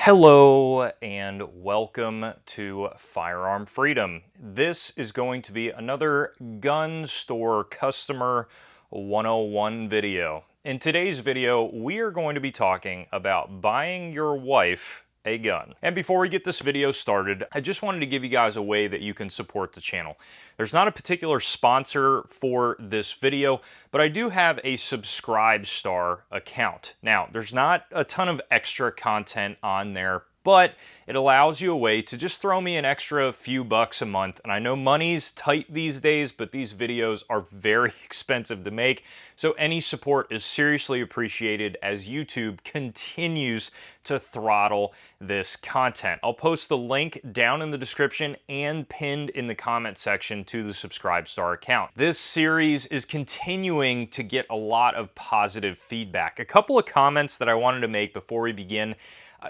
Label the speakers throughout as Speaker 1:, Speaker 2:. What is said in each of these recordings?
Speaker 1: Hello and welcome to Firearm Freedom. This is going to be another gun store customer 101 video. In today's video, we are going to be talking about buying your wife a gun. And before we get this video started, I just wanted to give you guys a way that you can support the channel. There's not a particular sponsor for this video, but I do have a Subscribe Star account. Now, there's not a ton of extra content on there, but it allows you a way to just throw me an extra few bucks a month. And I know money's tight these days, but these videos are very expensive to make. So any support is seriously appreciated as YouTube continues to throttle this content. I'll post the link down in the description and pinned in the comment section to the Subscribe Star account. This series is continuing to get a lot of positive feedback. A couple of comments that I wanted to make before we begin.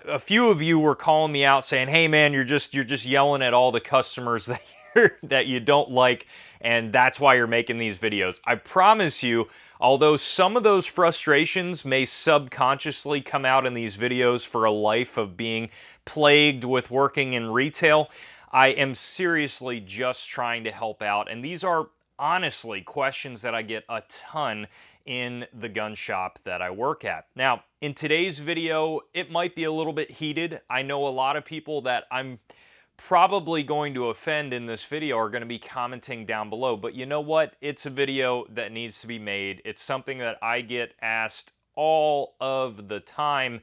Speaker 1: A few of you were calling me out saying, hey man, you're just yelling at all the customers that you don't like, and that's why you're making these videos. I promise you, although some of those frustrations may subconsciously come out in these videos for a life of being plagued with working in retail, I am seriously just trying to help out, and these are honestly questions that I get a ton in the gun shop that I work at. Now, in today's video, it might be a little bit heated. I know a lot of people that I'm probably going to offend in this video are going to be commenting down below, but you know what? It's a video that needs to be made. It's something that I get asked all of the time.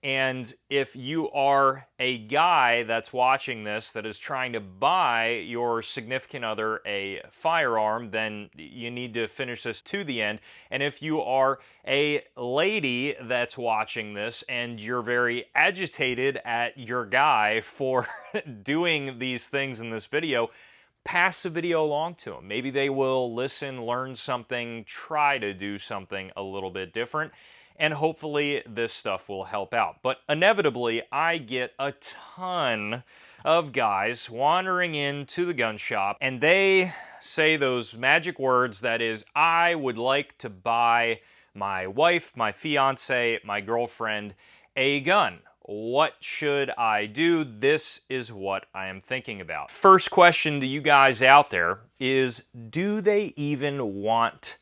Speaker 1: And if you are a guy that's watching this that is trying to buy your significant other a firearm, then you need to finish this to the end. And if you are a lady that's watching this and you're very agitated at your guy for doing these things in this video, pass the video along to them. Maybe they will listen, learn something, try to do something a little bit different. And hopefully this stuff will help out. But inevitably, I get a ton of guys wandering into the gun shop and they say those magic words, that is, I would like to buy my wife, my fiance, my girlfriend a gun. What should I do? This is what I am thinking about. First question to you guys out there is, do they even want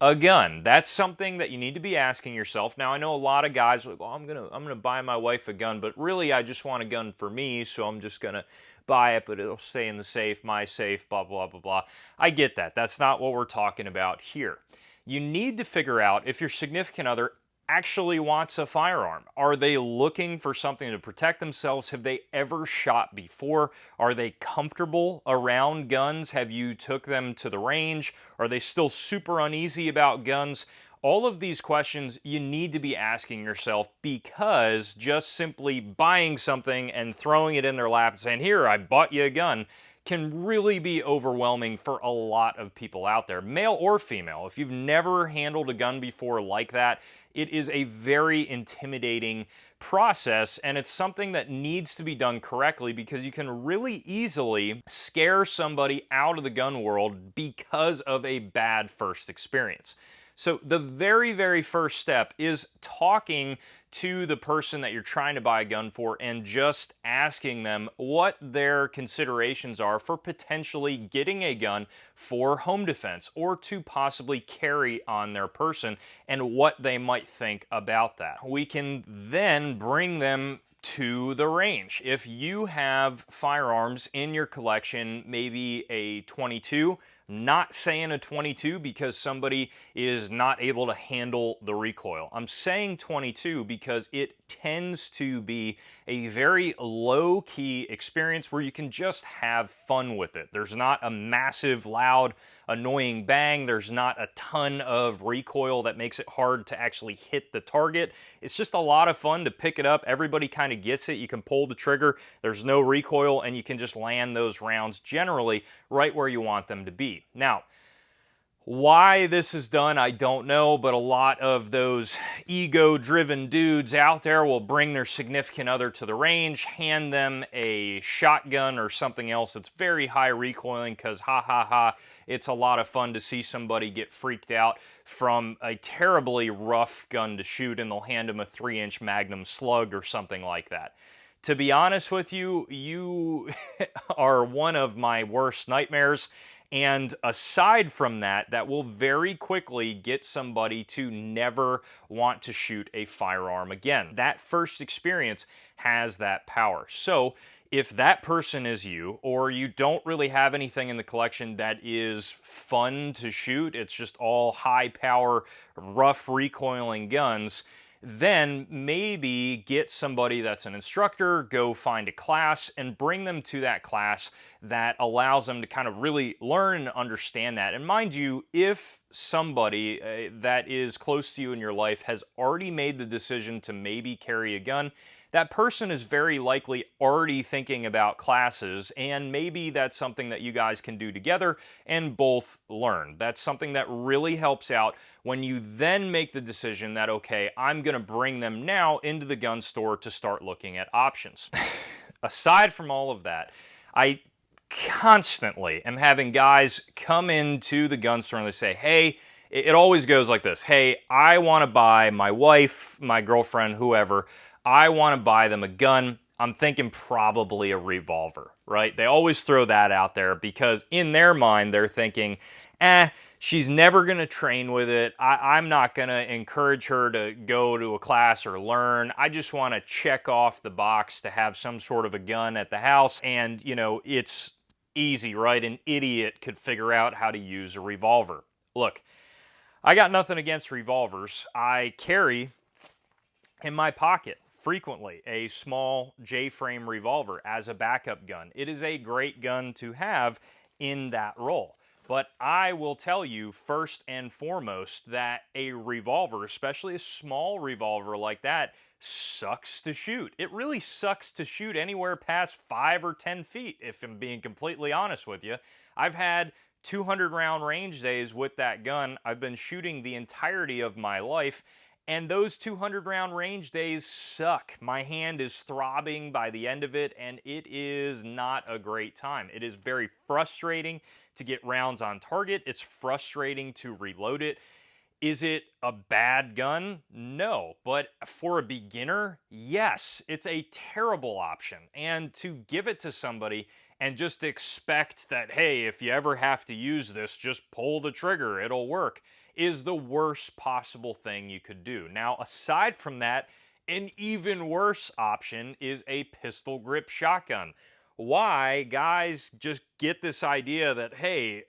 Speaker 1: a gun? That's something that you need to be asking yourself. Now, I know a lot of guys are like, well, I'm gonna buy my wife a gun, but really I just want a gun for me, so I'm just gonna buy it, but it'll stay in the safe, my safe, blah, blah, blah, blah. I get that. That's not what we're talking about here. You need to figure out if your significant other actually wants a firearm. Are they looking for something to protect themselves? Have they ever shot before? Are they comfortable around guns? Have you took them to the range? Are they still super uneasy about guns? All of these questions you need to be asking yourself, because just simply buying something and throwing it in their lap and saying, here, I bought you a gun, can really be overwhelming for a lot of people out there, male or female. If you've never handled a gun before like that, it is a very intimidating process, and it's something that needs to be done correctly, because you can really easily scare somebody out of the gun world because of a bad first experience. So the very, very first step is talking to the person that you're trying to buy a gun for and just asking them what their considerations are for potentially getting a gun for home defense or to possibly carry on their person, and what they might think about that. We can then bring them to the range. If you have firearms in your collection, maybe a 22, not saying a 22 because somebody is not able to handle the recoil. I'm saying 22 because it tends to be a very low-key experience where you can just have fun with it. There's not a massive, loud, annoying bang. There's not a ton of recoil that makes it hard to actually hit the target. It's just a lot of fun to pick it up. Everybody kind of gets it. You can pull the trigger. There's no recoil, and you can just land those rounds generally right where you want them to be. Now, why this is done, I don't know, but a lot of those ego-driven dudes out there will bring their significant other to the range, hand them a shotgun or something else that's very high recoiling because, ha ha ha, it's a lot of fun to see somebody get freaked out from a terribly rough gun to shoot, and they'll hand them a 3-inch Magnum slug or something like that. To be honest with you, you are one of my worst nightmares. And aside from that, that will very quickly get somebody to never want to shoot a firearm again. That first experience has that power. So if that person is you, or you don't really have anything in the collection that is fun to shoot, it's just all high power, rough recoiling guns, then maybe get somebody that's an instructor, go find a class, and bring them to that class that allows them to kind of really learn and understand that. And mind you, if somebody that is close to you in your life has already made the decision to maybe carry a gun, that person is very likely already thinking about classes, and maybe that's something that you guys can do together and both learn. That's something that really helps out when you then make the decision that, okay, I'm going to bring them now into the gun store to start looking at options. Aside from all of that, I constantly am having guys come into the gun store and they say, hey, it always goes like this. Hey, I want to buy my wife, my girlfriend, whoever, I want to buy them a gun. I'm thinking probably a revolver, right? They always throw that out there because in their mind, they're thinking, she's never going to train with it. I'm not going to encourage her to go to a class or learn. I just want to check off the box to have some sort of a gun at the house. And, you know, it's easy, right? An idiot could figure out how to use a revolver. Look, I got nothing against revolvers. I carry in my pocket frequently a small J-frame revolver as a backup gun. It is a great gun to have in that role. But I will tell you first and foremost that a revolver, especially a small revolver like that, sucks to shoot. It really sucks to shoot anywhere past 5 or 10 feet, if I'm being completely honest with you. I've had 200 round range days with that gun. I've been shooting the entirety of my life, and those 200 round range days suck. My hand is throbbing by the end of it, and it is not a great time. It is very frustrating to get rounds on target. It's frustrating to reload it. Is it a bad gun? No. But for a beginner, yes, it's a terrible option. And to give it to somebody and just expect that, hey, if you ever have to use this, just pull the trigger, it'll work, is the worst possible thing you could do. Now, aside from that, an even worse option is a pistol grip shotgun. Why guys just get this idea that, hey,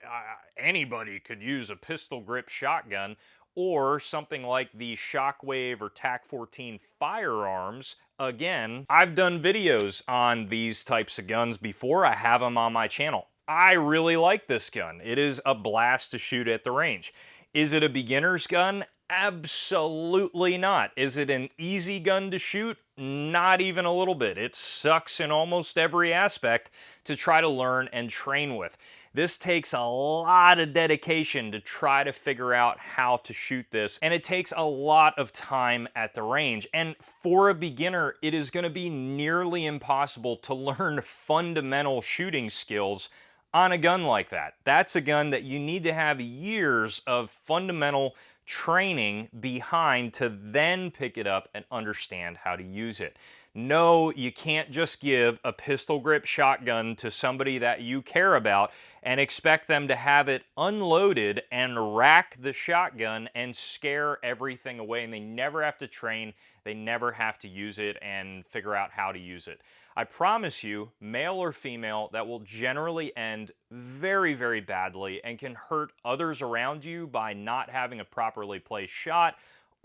Speaker 1: anybody could use a pistol grip shotgun, or something like the Shockwave or TAC-14 firearms. Again, I've done videos on these types of guns before. I have them on my channel. I really like this gun. It is a blast to shoot at the range. Is it a beginner's gun? Absolutely not. Is it an easy gun to shoot? Not even a little bit. It sucks in almost every aspect to try to learn and train with. This takes a lot of dedication to try to figure out how to shoot this, and it takes a lot of time at the range. And for a beginner, it is going to be nearly impossible to learn fundamental shooting skills on a gun like that. That's a gun that you need to have years of fundamental training behind to then pick it up and understand how to use it. No, you can't just give a pistol grip shotgun to somebody that you care about and expect them to have it unloaded and rack the shotgun and scare everything away, and they never have to train, they never have to use it and figure out how to use it. I promise you, male or female, that will generally end very, very badly and can hurt others around you by not having a properly placed shot,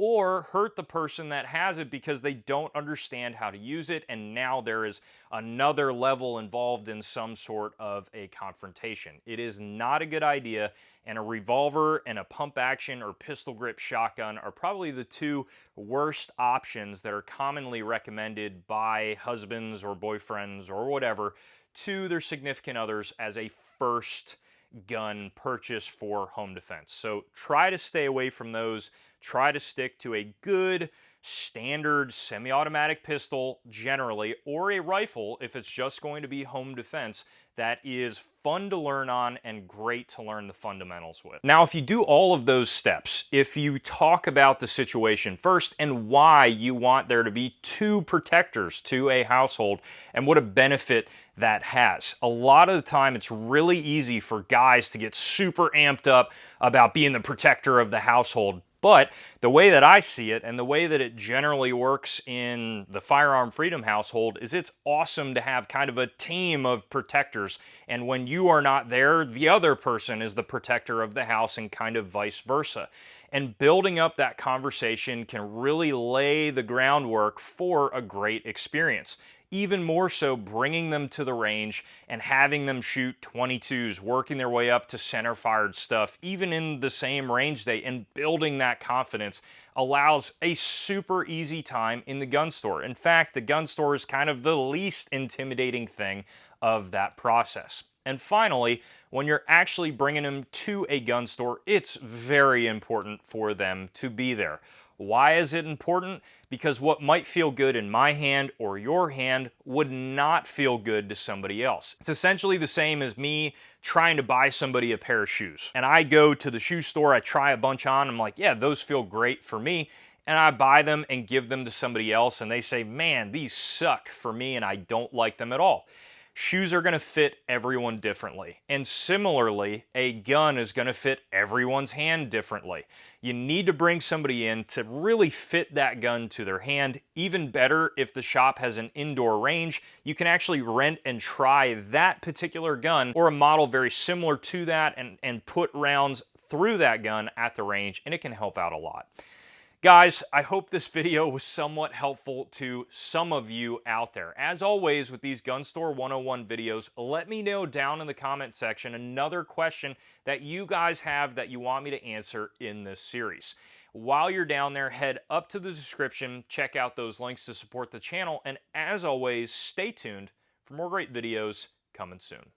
Speaker 1: or hurt the person that has it because they don't understand how to use it, and now there is another level involved in some sort of a confrontation. It is not a good idea, and a revolver and a pump action or pistol grip shotgun are probably the two worst options that are commonly recommended by husbands or boyfriends or whatever to their significant others as a first gun purchase for home defense. So try to stay away from those. Try to stick to a good standard semi-automatic pistol generally, or a rifle if it's just going to be home defense, that is fun to learn on and great to learn the fundamentals with. Now, if you do all of those steps, if you talk about the situation first and why you want there to be two protectors to a household and what a benefit that has. A lot of the time, it's really easy for guys to get super amped up about being the protector of the household. But the way that I see it and the way that it generally works in the Firearm Freedom household is it's awesome to have kind of a team of protectors. And when you are not there, the other person is the protector of the house and kind of vice versa. And building up that conversation can really lay the groundwork for a great experience. Even more so bringing them to the range and having them shoot 22s, working their way up to center-fired stuff, even in the same range and building that confidence allows a super easy time in the gun store. In fact, the gun store is kind of the least intimidating thing of that process. And finally, when you're actually bringing them to a gun store, it's very important for them to be there. Why is it important? Because what might feel good in my hand or your hand would not feel good to somebody else. It's essentially the same as me trying to buy somebody a pair of shoes. And I go to the shoe store, I try a bunch on, I'm like, yeah, those feel great for me. And I buy them and give them to somebody else and they say, man, these suck for me and I don't like them at all. Shoes are going to fit everyone differently. And similarly, a gun is going to fit everyone's hand differently. You need to bring somebody in to really fit that gun to their hand. Even better, if the shop has an indoor range, you can actually rent and try that particular gun or a model very similar to that and put rounds through that gun at the range, and it can help out a lot. Guys, I hope this video was somewhat helpful to some of you out there. As always, with these Gun Store 101 videos, let me know down in the comment section another question that you guys have that you want me to answer in this series. While you're down there, head up to the description, check out those links to support the channel, and as always, stay tuned for more great videos coming soon.